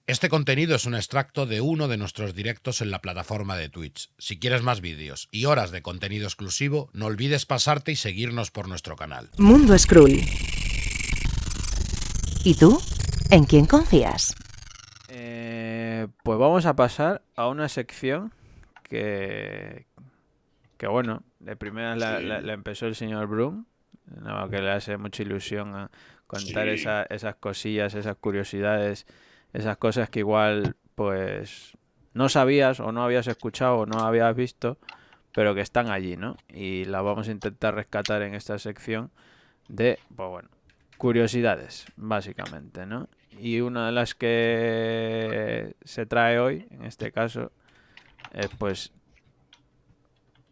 Este contenido es un extracto de uno de nuestros directos en la plataforma de Twitch. Si quieres más vídeos y horas de contenido exclusivo, no olvides pasarte y seguirnos por nuestro canal. Mundo Skrull. ¿Y tú? ¿En quién confías? Pues vamos a pasar a una sección que bueno, de primera la empezó el señor Broom, ¿no? Que le hace mucha ilusión a contar esas cosillas, esas curiosidades, esas cosas que igual pues no sabías o no habías escuchado o no habías visto, pero que están allí, ¿no? Y las vamos a intentar rescatar en esta sección de, pues bueno, curiosidades, básicamente, ¿no? Y una de las que se trae hoy, en este caso, es pues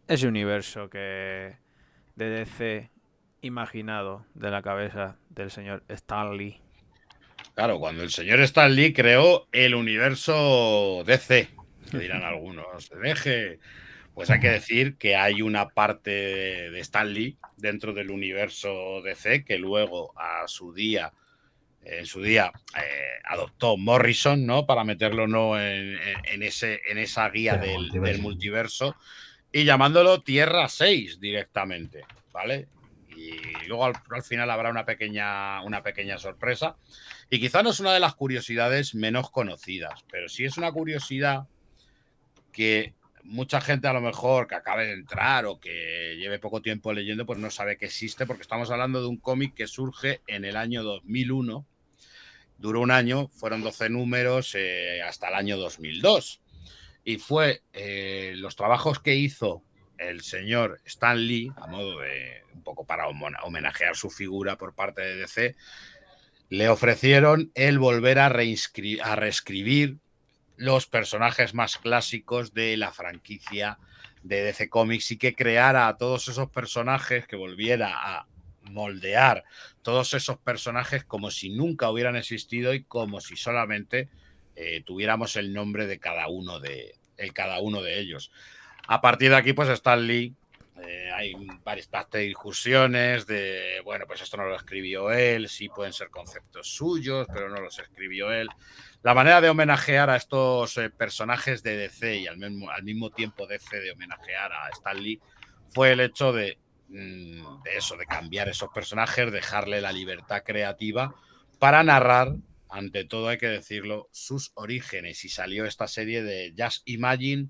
ese universo que de DC imaginado de la cabeza del señor Stan Lee. Claro, cuando el señor Stan Lee creó el universo DC, que dirán algunos, deje. Pues hay que decir que hay una parte de Stan Lee dentro del universo DC que luego en su día adoptó Morrison, ¿no? Para meterlo no en esa guía del multiverso y llamándolo Tierra 6 directamente, ¿vale? Y luego al final habrá una pequeña sorpresa. Y quizá no es una de las curiosidades menos conocidas, pero sí es una curiosidad que mucha gente a lo mejor que acabe de entrar o que lleve poco tiempo leyendo, pues no sabe que existe, porque estamos hablando de un cómic que surge en el año 2001, duró un año, fueron 12 números hasta el año 2002. Y fue los trabajos que hizo el señor Stan Lee, a modo de un poco para homenajear su figura por parte de DC, le ofrecieron el volver a reescribir los personajes más clásicos de la franquicia de DC Comics y que creara a todos esos personajes, que volviera a moldear todos esos personajes como si nunca hubieran existido y como si solamente tuviéramos el nombre de cada uno de ellos. A partir de aquí, pues Stan Lee, hay varias discusiones de, bueno, pues esto no lo escribió él, sí pueden ser conceptos suyos, pero no los escribió él. La manera de homenajear a estos personajes de DC y al mismo tiempo DC de homenajear a Stan Lee fue el hecho de eso, de cambiar esos personajes, dejarle la libertad creativa para narrar, ante todo hay que decirlo, sus orígenes. Y salió esta serie de Just Imagine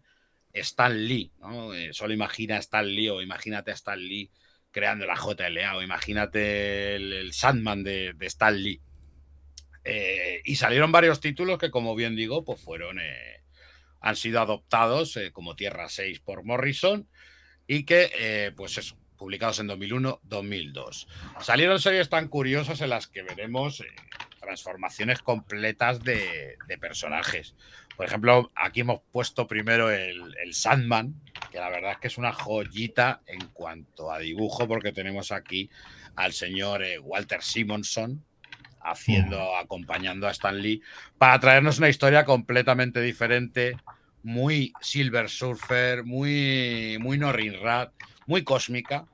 Stan Lee, ¿no? Solo imagina a Stan Lee o imagínate a Stan Lee creando la JLA o imagínate el Sandman de Stan Lee. Y salieron varios títulos que, como bien digo, pues han sido adoptados como Tierra 6 por Morrison y que, pues eso, publicados en 2001-2002. Salieron series tan curiosas en las que veremos transformaciones completas de personajes. Por ejemplo, aquí hemos puesto primero el Sandman, que la verdad es que es una joyita en cuanto a dibujo, porque tenemos aquí al señor Walter Simonson acompañando a Stan Lee para traernos una historia completamente diferente, muy Silver Surfer, muy Norrin Radd, muy cósmica,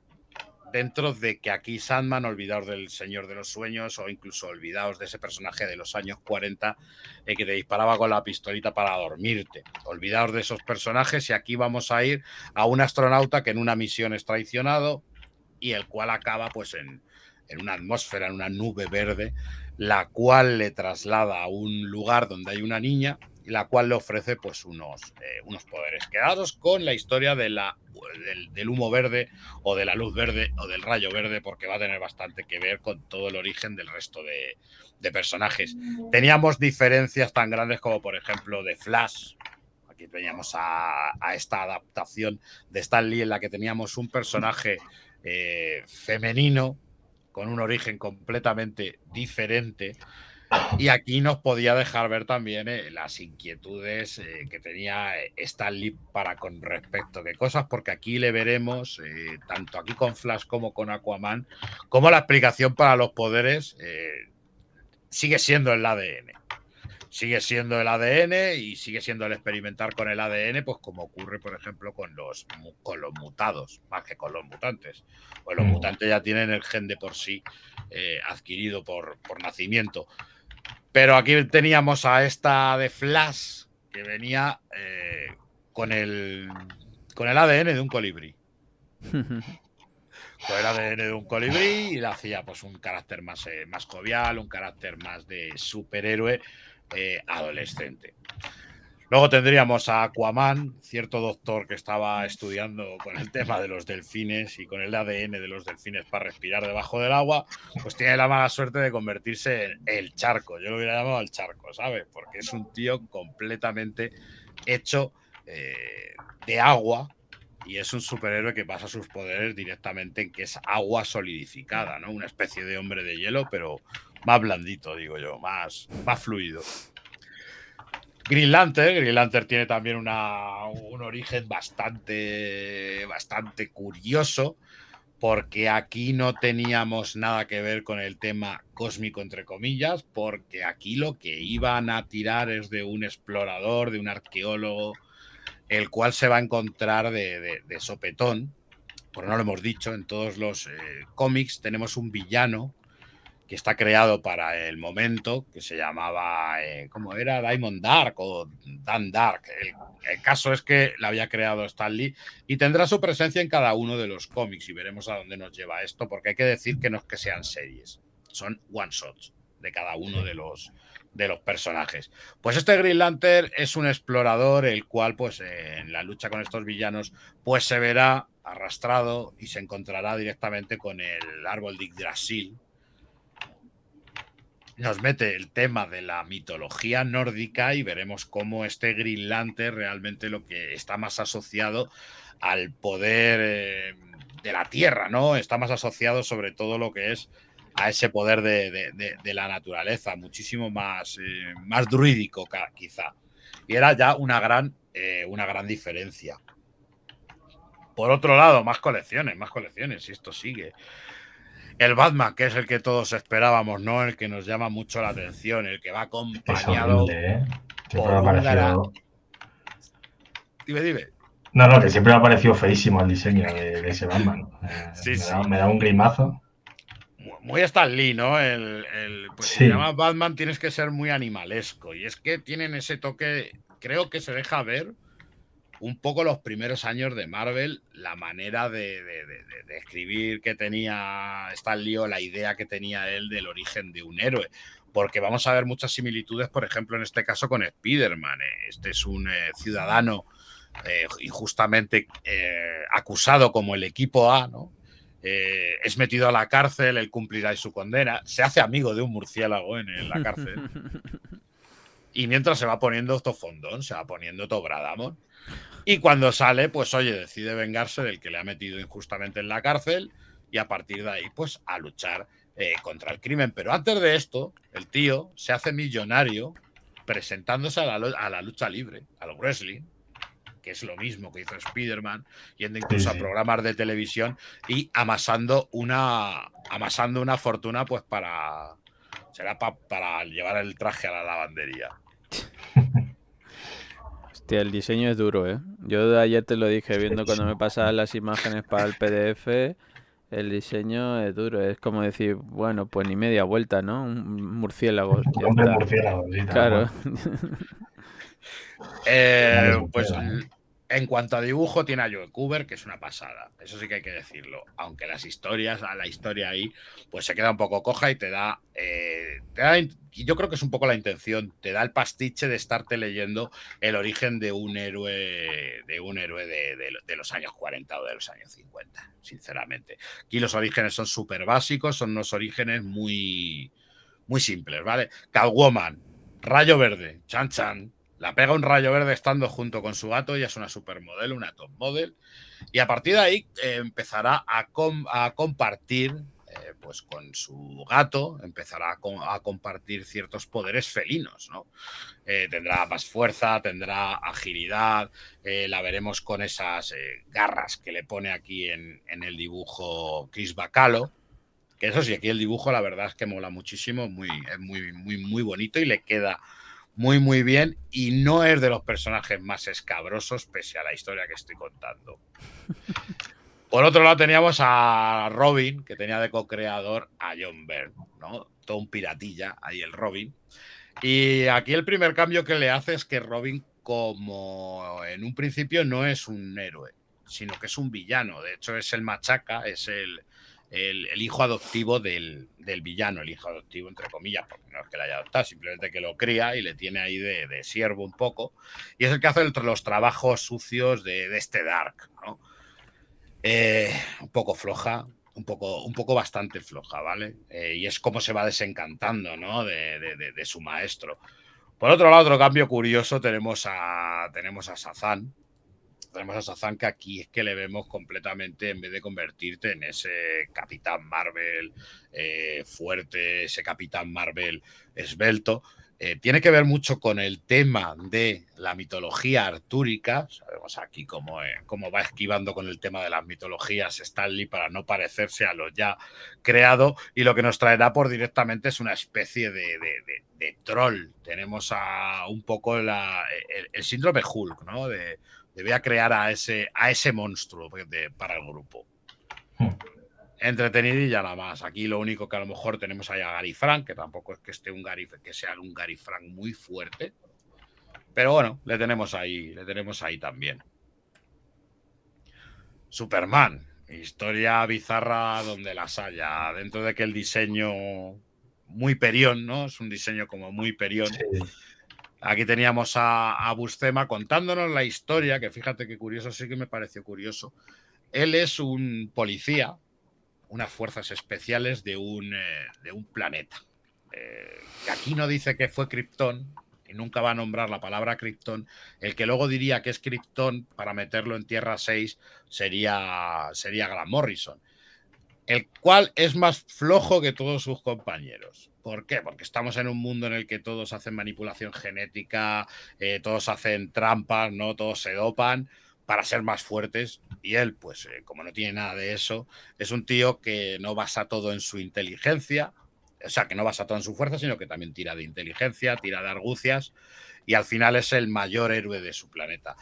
dentro de que aquí Sandman, olvidaos del Señor de los Sueños o incluso olvidaos de ese personaje de los años 40 que te disparaba con la pistolita para dormirte. Olvidaos de esos personajes y aquí vamos a ir a un astronauta que en una misión es traicionado y el cual acaba pues en una atmósfera, en una nube verde, la cual le traslada a un lugar donde hay una niña, la cual le ofrece pues unos poderes. Quedados con la historia del humo verde o de la luz verde o del rayo verde, porque va a tener bastante que ver con todo el origen del resto de personajes. Teníamos diferencias tan grandes como, por ejemplo, de Flash. Aquí teníamos a esta adaptación de Stan Lee en la que teníamos un personaje femenino con un origen completamente diferente. Y aquí nos podía dejar ver también las inquietudes que tenía Stan Lee con respecto a qué cosas, porque aquí le veremos, tanto aquí con Flash como con Aquaman, como la explicación para los poderes sigue siendo el ADN. Sigue siendo el ADN y sigue siendo el experimentar con el ADN, pues como ocurre, por ejemplo, con los mutados, más que con los mutantes. Pues los mutantes ya tienen el gen de por sí adquirido por nacimiento. Pero aquí teníamos a esta de Flash que venía con el ADN de un colibrí. Con el ADN de un colibrí y le hacía pues un carácter más jovial, un carácter más de superhéroe adolescente. Luego tendríamos a Aquaman, cierto doctor que estaba estudiando con el tema de los delfines y con el ADN de los delfines para respirar debajo del agua, pues tiene la mala suerte de convertirse en el charco. Yo lo hubiera llamado el charco, ¿sabes? Porque es un tío completamente hecho de agua y es un superhéroe que basa sus poderes directamente en que es agua solidificada, ¿no? Una especie de hombre de hielo, pero más blandito, digo yo, más fluido. Green Lantern tiene también un origen bastante curioso, porque aquí no teníamos nada que ver con el tema cósmico, entre comillas, porque aquí lo que iban a tirar es de un explorador, de un arqueólogo, el cual se va a encontrar de sopetón, pero no lo hemos dicho, en todos los cómics tenemos un villano que está creado para el momento, que se llamaba, ¿cómo era? Diamond Dark o Dan Dark. El caso es que la había creado Stan Lee y tendrá su presencia en cada uno de los cómics y veremos a dónde nos lleva esto, porque hay que decir que no es que sean series, son one-shots de cada uno de los personajes. Pues este Green Lantern es un explorador, el cual pues en la lucha con estos villanos pues se verá arrastrado y se encontrará directamente con el árbol de Yggdrasil. Nos mete el tema de la mitología nórdica y veremos cómo este Green Lantern realmente lo que está más asociado al poder de la tierra, ¿no? Está más asociado sobre todo lo que es a ese poder de la naturaleza, muchísimo más druídico quizá. Y era ya una gran diferencia. Por otro lado, más colecciones, y esto sigue. El Batman, que es el que todos esperábamos, ¿no? El que nos llama mucho la atención, el que va acompañado. Es horrible, ¿eh? Siempre me ha parecido. Dime. No, que siempre me ha parecido feísimo el diseño de ese Batman. Sí. Me da un grimazo. Muy Stan Lee, ¿no? Pues sí. Si te llamas Batman tienes que ser muy animalesco. Y es que tienen ese toque, creo que se deja ver un poco los primeros años de Marvel, la manera de escribir que tenía Stan Lee o la idea que tenía él del origen de un héroe. Porque vamos a ver muchas similitudes, por ejemplo, en este caso con Spider-Man. Este es un ciudadano injustamente acusado como el equipo A, ¿no? Es metido a la cárcel, él cumplirá su condena, se hace amigo de un murciélago en la cárcel. Y mientras se va poniendo todo fondón, se va poniendo todo Bradamon. Y cuando sale, pues oye, decide vengarse del que le ha metido injustamente en la cárcel y a partir de ahí, pues a luchar contra el crimen. Pero antes de esto, el tío se hace millonario presentándose a la lucha libre, al wrestling, que es lo mismo que hizo Spider-Man, yendo incluso a programas de televisión y amasando una fortuna, pues para llevar el traje a la lavandería. Hostia, el diseño es duro, ¿eh? Yo ayer te lo dije, viendo cuando me pasaban las imágenes para el PDF, el diseño es duro. Es como decir, bueno, pues ni media vuelta, ¿no? Un murciélago. Un hombre murciélago, sí, claro. Pues en cuanto a dibujo, tiene a Joe Kubert, que es una pasada. Eso sí que hay que decirlo. Aunque la historia ahí, pues se queda un poco coja y te da yo creo que es un poco la intención, te da el pastiche de estarte leyendo el origen de un héroe de los años 40 o de los años 50, sinceramente. Aquí los orígenes son súper básicos, son unos orígenes muy, muy simples, ¿vale? Catwoman, rayo verde, chan chan. La pega un rayo verde estando junto con su gato, ella es una supermodelo, una top model, y a partir de ahí empezará a compartir, pues con su gato, empezará a compartir ciertos poderes felinos, ¿no? Tendrá más fuerza, tendrá agilidad, la veremos con esas garras que le pone aquí en el dibujo Chris Bacalo, que eso sí, aquí el dibujo la verdad es que mola muchísimo, es muy bonito y le queda muy, muy bien y no es de los personajes más escabrosos pese a la historia que estoy contando. Por otro lado teníamos a Robin, que tenía de co-creador a John Byrne, ¿no? Todo un piratilla, ahí el Robin. Y aquí el primer cambio que le hace es que Robin, como en un principio no es un héroe, sino que es un villano. De hecho, es el machaca, es el hijo adoptivo del villano, el hijo adoptivo, entre comillas, porque no es que le haya adoptado, simplemente que lo cría y le tiene ahí de siervo un poco. Y es el que hace los trabajos sucios de este Dark, ¿no? Un poco floja, un poco bastante floja, ¿vale? Y es como se va desencantando, ¿no? De su maestro. Por otro lado, otro cambio curioso, tenemos a Shazam. Tenemos a Shazam, que aquí es que le vemos completamente, en vez de convertirte en ese Capitán Marvel fuerte, ese Capitán Marvel esbelto, tiene que ver mucho con el tema de la mitología artúrica. Sabemos aquí cómo va esquivando con el tema de las mitologías Stan Lee para no parecerse a lo ya creado, y lo que nos traerá por directamente es una especie de troll. Tenemos un poco el síndrome Hulk, ¿no? Voy a crear a ese monstruo para el grupo. Entretenidilla nada más. Aquí lo único que a lo mejor tenemos ahí a Gary Frank, que tampoco es que esté que sea un Gary Frank muy fuerte. Pero bueno, le tenemos ahí también. Superman, historia bizarra donde las haya. Dentro de que el diseño muy perión, ¿no? Es un diseño como muy perión. Sí. Aquí teníamos a Buscema contándonos la historia, que fíjate qué curioso, sí que me pareció curioso. Él es un policía, unas fuerzas especiales de un planeta. Que aquí no dice que fue Krypton, y nunca va a nombrar la palabra Krypton. El que luego diría que es Krypton para meterlo en Tierra 6 sería Grant Morrison, el cual es más flojo que todos sus compañeros. ¿Por qué? Porque estamos en un mundo en el que todos hacen manipulación genética, todos hacen trampas, ¿no? Todos se dopan para ser más fuertes, y él, pues, como no tiene nada de eso, es un tío que no basa todo en su inteligencia, o sea, que no basa todo en su fuerza, sino que también tira de inteligencia, tira de argucias, y al final es el mayor héroe de su planeta.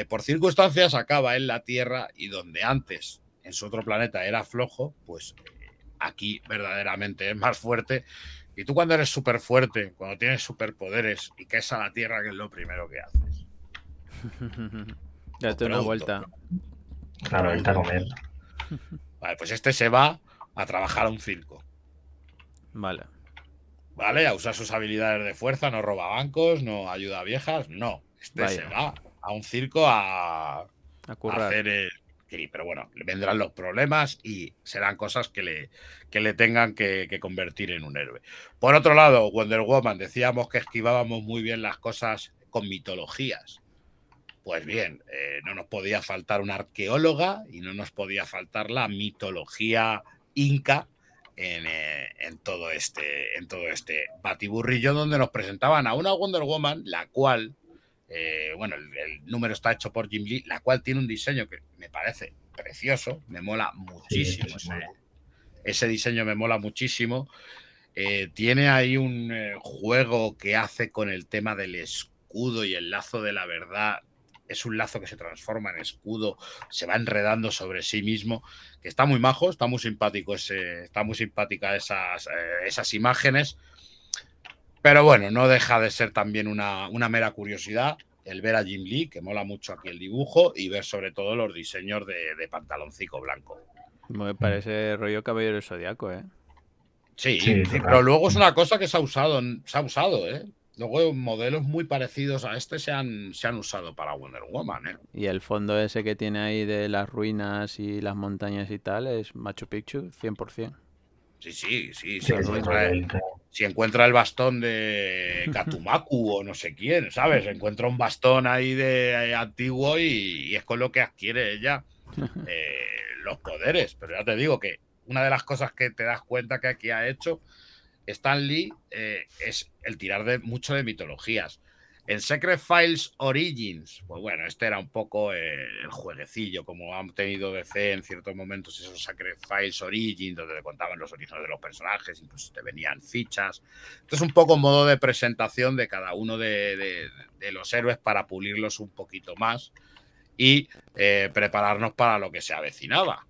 Por circunstancias acaba en la Tierra, y donde antes en su otro planeta era flojo, pues aquí verdaderamente es más fuerte. Y tú, cuando eres súper fuerte, cuando tienes superpoderes y caes a la Tierra, ¿qué es lo primero que haces? Date una vuelta. Claro, irte a comer. Vale, pues este se va a trabajar a un circo. Vale. Vale, a usar sus habilidades de fuerza, no roba bancos, no ayuda a viejas, no. Se va a un circo a hacer pero bueno, le vendrán los problemas y serán cosas que le tengan que convertir en un héroe. Por otro lado, Wonder Woman, decíamos que esquivábamos muy bien las cosas con mitologías. Pues bien, no nos podía faltar una arqueóloga y no nos podía faltar la mitología inca en todo este batiburrillo, donde nos presentaban a una Wonder Woman, la cual, bueno, el número está hecho por Jim Lee, la cual tiene un diseño que me parece precioso, me mola muchísimo. Sí, ese diseño me mola muchísimo. Tiene ahí un juego que hace con el tema del escudo y el lazo de la verdad. Es un lazo que se transforma en escudo, se va enredando sobre sí mismo, que está muy majo, está muy simpático está muy simpática esas imágenes. Pero bueno, no deja de ser también una mera curiosidad el ver a Jim Lee, que mola mucho aquí el dibujo, y ver sobre todo los diseños de pantaloncico blanco. Me parece rollo Caballero del Zodiaco, ¿eh? Sí, pero luego es una cosa que se ha usado, ¿eh? Luego modelos muy parecidos a este se han usado para Wonder Woman, ¿eh? Y el fondo ese que tiene ahí de las ruinas y las montañas y tal es Machu Picchu, 100%. Sí. Si encuentra el bastón de Katumaku o no sé quién, ¿sabes? Encuentra un bastón ahí de antiguo y es con lo que adquiere ella los poderes. Pero ya te digo que una de las cosas que te das cuenta que aquí ha hecho Stan Lee es el tirar mucho de mitologías. En Secret Files Origins, pues bueno, este era un poco el jueguecillo, como han tenido DC en ciertos momentos, esos Secret Files Origins, donde te contaban los orígenes de los personajes, incluso te venían fichas. Entonces, un poco modo de presentación de cada uno de los héroes para pulirlos un poquito más y prepararnos para lo que se avecinaba,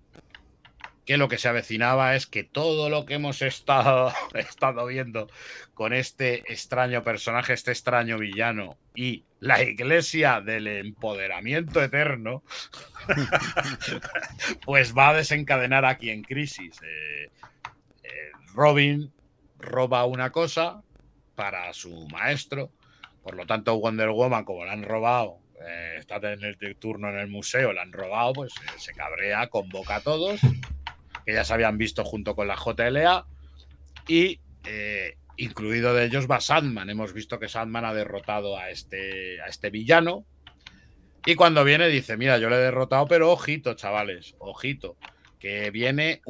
que lo que se avecinaba es que todo lo que hemos estado viendo con este extraño personaje, este extraño villano y la iglesia del empoderamiento eterno, pues va a desencadenar aquí en crisis. Robin roba una cosa para su maestro, por lo tanto Wonder Woman, como la han robado, está en el turno en el museo, la han robado, pues se cabrea, convoca a todos, que ya se habían visto junto con la JLA, y incluido de ellos va Sandman. Hemos visto que Sandman ha derrotado a este villano, y cuando viene dice, mira, yo le he derrotado, pero ojito, chavales, ojito, que viene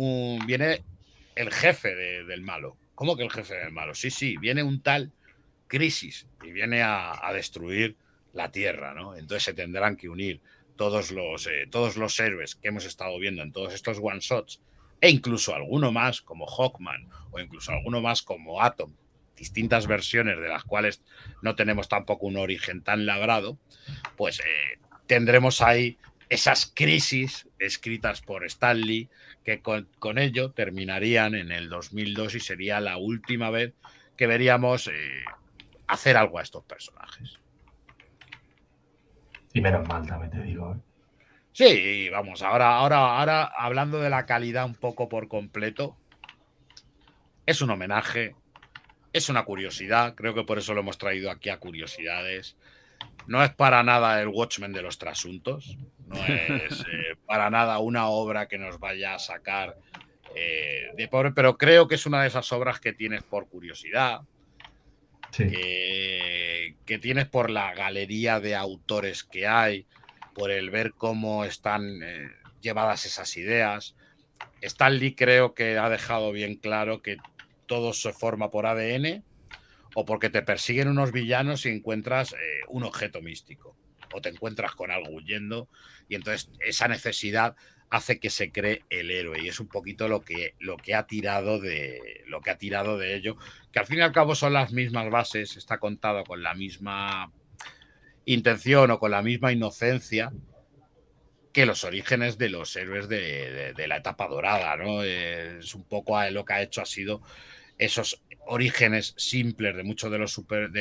el jefe del malo. ¿Cómo que el jefe del malo? Sí, viene un tal Crisis y viene a destruir la Tierra, ¿no? Entonces se tendrán que unir todos los héroes que hemos estado viendo en todos estos one-shots, e incluso alguno más como Hawkman, o incluso alguno más como Atom, distintas versiones de las cuales no tenemos tampoco un origen tan labrado, pues tendremos ahí esas crisis escritas por Stan Lee, que con ello terminarían en el 2002 y sería la última vez que veríamos hacer algo a estos personajes. Y menos mal, también te digo. Sí, vamos, ahora hablando de la calidad un poco por completo, es un homenaje, es una curiosidad, creo que por eso lo hemos traído aquí a Curiosidades. No es para nada el Watchmen de los trasuntos, no es para nada una obra que nos vaya a sacar de pobre, pero creo que es una de esas obras que tienes por curiosidad, Sí. que tienes por la galería de autores que hay, por el ver cómo están llevadas esas ideas. Stan Lee creo que ha dejado bien claro que todo se forma por ADN, o porque te persiguen unos villanos y encuentras un objeto místico, o te encuentras con algo huyendo, y entonces esa necesidad hace que se cree el héroe, y es un poquito lo que ha tirado de ello, que al fin y al cabo son las mismas bases, está contado con la misma intención o con la misma inocencia que los orígenes de los héroes de la etapa dorada, ¿no? Es un poco lo que ha hecho, ha sido esos orígenes simples de muchos de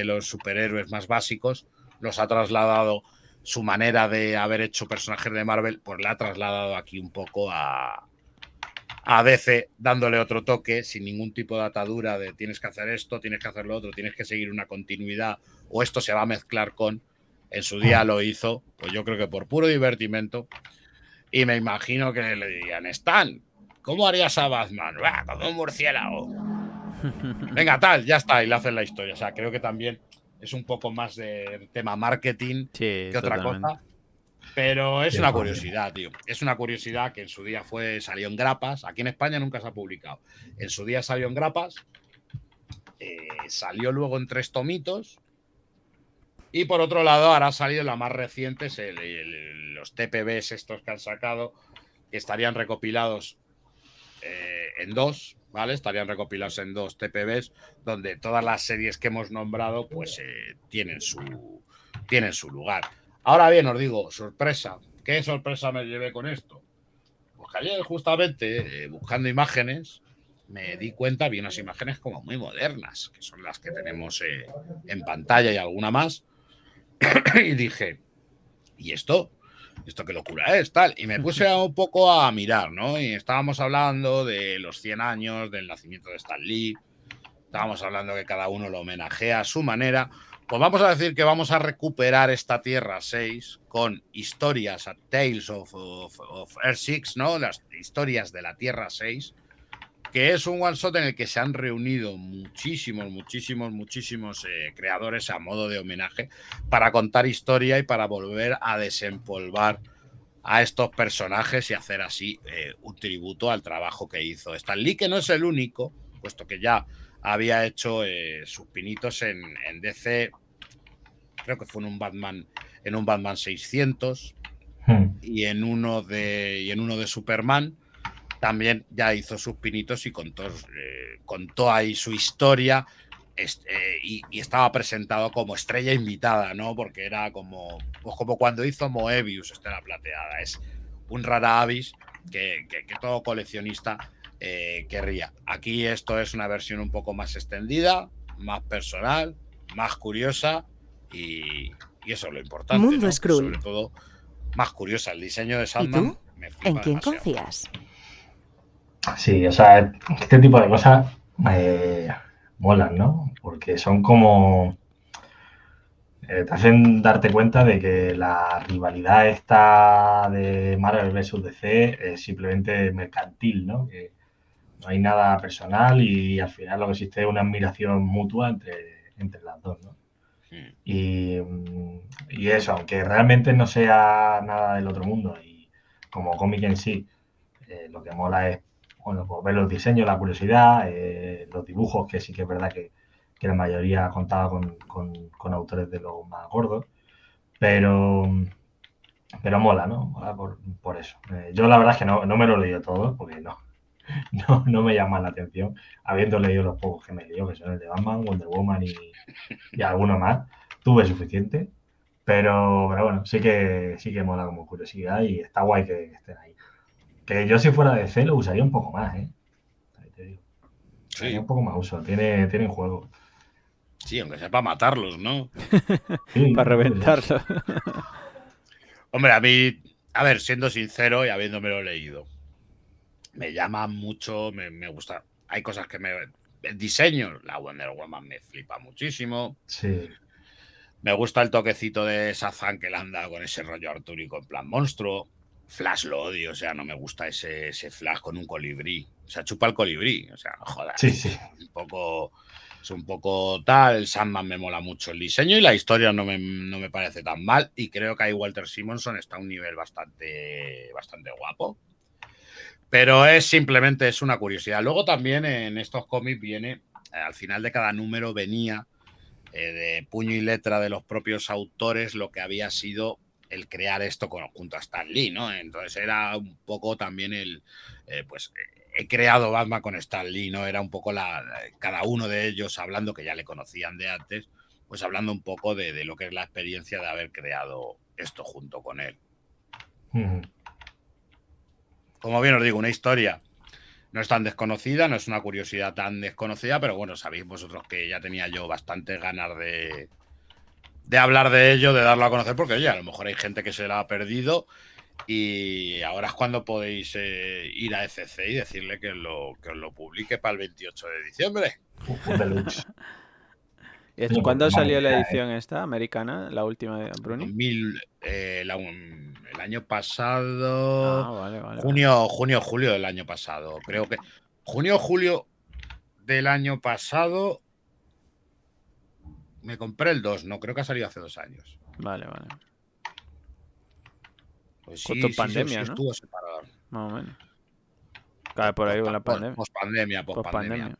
los superhéroes más básicos, los ha trasladado, su manera de haber hecho personajes de Marvel, pues la ha trasladado aquí un poco a DC, dándole otro toque, sin ningún tipo de atadura de tienes que hacer esto, tienes que hacer lo otro, tienes que seguir una continuidad, o esto se va a mezclar con. En su día lo hizo, pues yo creo que por puro divertimento, y me imagino que le dirían, Stan, ¿cómo harías a Batman? Como un murciélago. Venga, tal, ya está, y le hacen la historia. O sea, creo que también es un poco más de tema marketing Sí, que otra totalmente. cosa. Pero es Sí, una también. curiosidad, tío. Es una curiosidad que en su día salió en grapas. Aquí en España nunca se ha publicado. En su día salió en grapas. Salió luego en 3 tomitos. Y por otro lado, ahora ha salido la más reciente, los TPBs estos que han sacado, que estarían recopilados en 2, ¿vale? Estarían recopilados en 2 TPBs, donde todas las series que hemos nombrado, pues tienen su lugar. Ahora bien, os digo, sorpresa. ¿Qué sorpresa me llevé con esto? Pues que ayer, justamente, buscando imágenes, me di cuenta, vi unas imágenes como muy modernas, que son las que tenemos en pantalla y alguna más. Y dije, ¿y esto? ¿Esto qué locura es? Tal. Y me puse un poco a mirar, ¿no? Y estábamos hablando de los 100 años del nacimiento de Stan Lee. Estábamos hablando que cada uno lo homenajea a su manera. Pues vamos a decir que vamos a recuperar esta Tierra 6 con historias, Tales of Earth 6, ¿no? Las historias de la Tierra 6, que es un one shot en el que se han reunido muchísimos creadores a modo de homenaje para contar historia y para volver a desempolvar a estos personajes y hacer así un tributo al trabajo que hizo Stan Lee, que no es el único, puesto que ya había hecho sus pinitos en DC, creo que fue en un Batman 600 y en uno de Superman. También ya hizo sus pinitos y contó ahí su historia, y estaba presentado como estrella invitada, ¿no? Porque era como cuando hizo Moebius, Estela Plateada. Es un rara avis que todo coleccionista querría. Aquí esto es una versión un poco más extendida, más personal, más curiosa y eso es lo importante, Mundo ¿no? Skrull. Sobre todo más curiosa. El diseño de ¿Y Sandman tú? me flipa ¿En quién demasiado. confías? Sí, o sea, este tipo de cosas molan, ¿no? Porque son como... te hacen darte cuenta de que la rivalidad esta de Marvel vs DC es simplemente mercantil, ¿no? Que no hay nada personal y al final lo que existe es una admiración mutua entre las dos, ¿no? Mm. Y eso, aunque realmente no sea nada del otro mundo y como cómic en sí, lo que mola es bueno, pues ver los diseños, la curiosidad, los dibujos, que sí que es verdad que la mayoría contaba con autores de los más gordos, pero, pero mola, ¿no? Mola por eso. Yo la verdad es que no me lo he leído todo, porque no me llama la atención, habiendo leído los pocos que me he leído, que son el de Batman, Wonder Woman y alguno más, tuve suficiente, pero bueno, sí que mola como curiosidad y está guay que estén ahí. Que yo si fuera de C lo usaría un poco más, ¿eh? Ahí te digo. Daría Sí, un poco más uso, tienen juego. sí, aunque sea para matarlos, ¿no? Sí, Para reventarlo. Hombre, a mí, a ver, siendo sincero y habiéndomelo leído, me llama mucho, me gusta. Hay cosas que me... El diseño, la Wonder Woman me flipa muchísimo. sí, Me gusta el toquecito de Shazam que le han dado con ese rollo artúrico en plan monstruo. Flash lo odio, o sea, no me gusta ese Flash con un colibrí. O sea, chupa el colibrí, o sea, no sí, jodas. sí. Es un poco tal. El Sandman me mola mucho el diseño y la historia no me parece tan mal. Y creo que ahí Walter Simonson está a un nivel bastante guapo. Pero es simplemente es una curiosidad. Luego también en estos cómics viene, al final de cada número venía de puño y letra de los propios autores lo que había sido el crear esto junto a Stan Lee, ¿no? Entonces era un poco también he creado Batman con Stan Lee, ¿no? Era un poco cada uno de ellos hablando, que ya le conocían de antes, pues hablando un poco de lo que es la experiencia de haber creado esto junto con él. Ujú. Como bien os digo, una historia no es tan desconocida, no es una curiosidad tan desconocida, pero bueno, sabéis vosotros que ya tenía yo bastantes ganas de hablar de ello, de darlo a conocer, porque oye, a lo mejor hay gente que se la ha perdido y ahora es cuando podéis ir a ECC y decirle que os lo publique para el 28 de diciembre. Un deluxe. Coño, pues ¿Cuándo salió la madre mía, edición esta, americana, la última de Bruni? 2000, el año pasado, Ah, vale. julio del año pasado, creo que julio del año pasado me compré el 2, no creo que ha salido hace 2 años. Vale. Pues Justo sí pandemia, ¿no? estuvo separado. Más o menos. Cae por ahí con la pandemia. Pospandemia.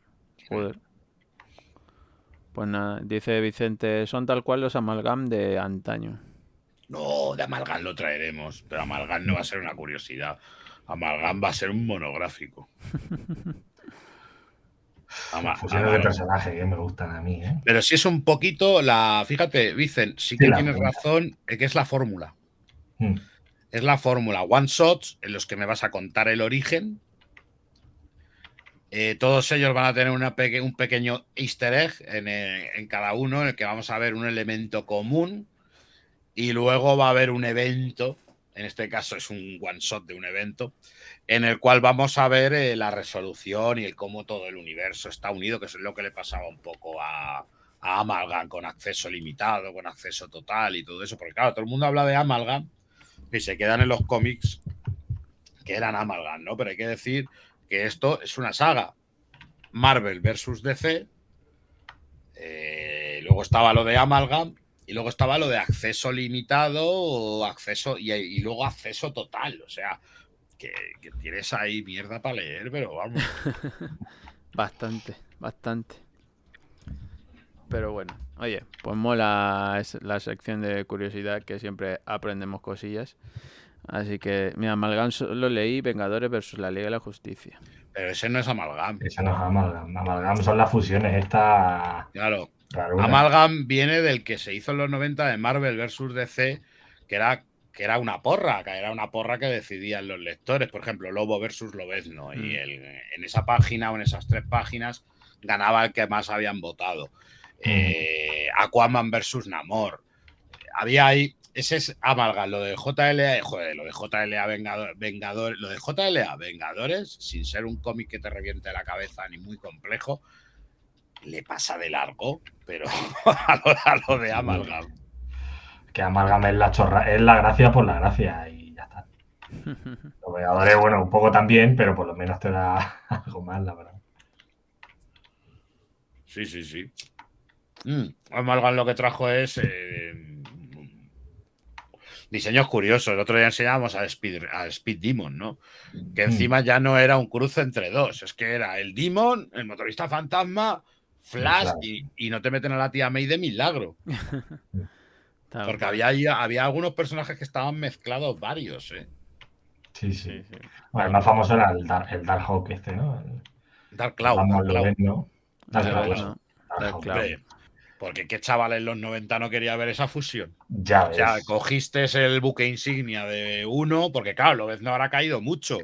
Joder. Pues nada, dice Vicente, son tal cual los amalgam de antaño. No, de Amalgam lo traeremos, pero Amalgam no va a ser una curiosidad. Amalgam va a ser un monográfico. fusiones de personajes que me gustan a mí, ¿eh? Pero si es un poquito fíjate, Vicent, sí que tienes razón, que es la fórmula. Es la fórmula one shots en los que me vas a contar el origen. Todos ellos van a tener un pequeño easter egg en cada uno, en el que vamos a ver un elemento común y luego va a haber un evento, en este caso es un one shot de un evento, en el cual vamos a ver la resolución y el cómo todo el universo está unido, que es lo que le pasaba un poco a Amalgam, con acceso limitado, con acceso total y todo eso, porque claro, todo el mundo habla de Amalgam y se quedan en los cómics que eran Amalgam, ¿no? Pero hay que decir que esto es una saga. Marvel versus DC, luego estaba lo de Amalgam y luego estaba lo de acceso limitado o acceso y luego acceso total. O sea, que tienes ahí mierda para leer, pero vamos. Bastante. Pero bueno, oye, pues mola la sección de curiosidad, que siempre aprendemos cosillas. Así que, mira, Amalgam lo leí, Vengadores versus la Liga de la Justicia. Pero ese no es Amalgam. Ese no es Amalgam. Amalgam son las fusiones estas. Claro. Rarunas. Amalgam viene del que se hizo en los 90 de Marvel versus DC, que que era una porra que decidían los lectores. Por ejemplo, Lobo versus Lobezno. Y en esa página o en esas 3 páginas ganaba el que más habían votado. Aquaman versus Namor. Había ahí. Ese es Amalgam, lo de JLA, joder, lo de JLA Vengadores, lo de JLA Vengadores, sin ser un cómic que te reviente la cabeza ni muy complejo, le pasa de largo, pero a lo de Amalgam. Que Amalgam es la gracia por la gracia y ya está. Los Vengadores, bueno, un poco también, pero por lo menos te da algo más, la verdad. Sí. Amalgam lo que trajo es diseños curiosos. El otro día enseñábamos a Speed Demon, ¿no? Que encima ya no era un cruce entre dos. Es que era el Demon, el motorista fantasma, Flash y no te meten a la tía May de milagro. Porque había algunos personajes que estaban mezclados varios, ¿eh? Sí. Bueno, el más famoso era el Darkhawk este, ¿no? Dark Cloud. Dark Cloud. Porque qué chaval en los 90 no quería ver esa fusión. Ya ves. O sea, cogiste el buque insignia de uno, porque claro, Lobezno habrá caído mucho,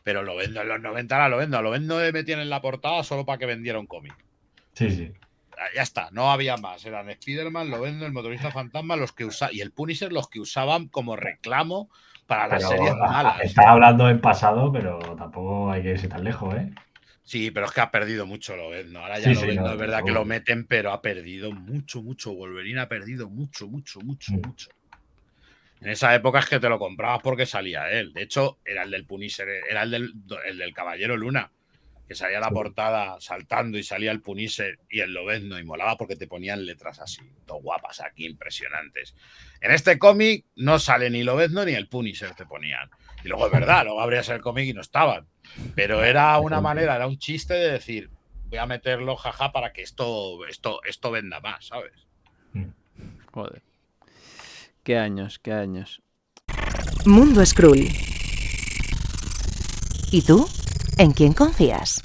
pero Lobezno en los 90 era Lobezno. Lobezno le metían en la portada solo para que vendiera un cómic. Sí. Ya está, no había más. Eran Spider-Man, Lobezno, el motorista fantasma, los que y el Punisher, los que usaban como reclamo para las series malas. Estás hablando en pasado, pero tampoco hay que irse tan lejos, ¿eh? Sí, pero es que ha perdido mucho Lobezno. Ahora ya Lobezno es verdad que lo meten, pero ha perdido mucho. Wolverine ha perdido mucho. En esa época es que te lo comprabas porque salía él. De hecho, era el del Punisher, era el del Caballero Luna, que salía la portada saltando y salía el Punisher y el Lobezno y molaba porque te ponían letras así, todo guapas aquí, impresionantes. En este cómic no sale ni Lobezno ni el Punisher te ponían. Y luego es verdad, luego abrías el cómic y no estaban. Pero era una manera, era un chiste de decir, voy a meterlo, jaja, para que esto venda más, ¿sabes? Joder. Qué años. Mundo Skrull. ¿Y tú? ¿En quién confías?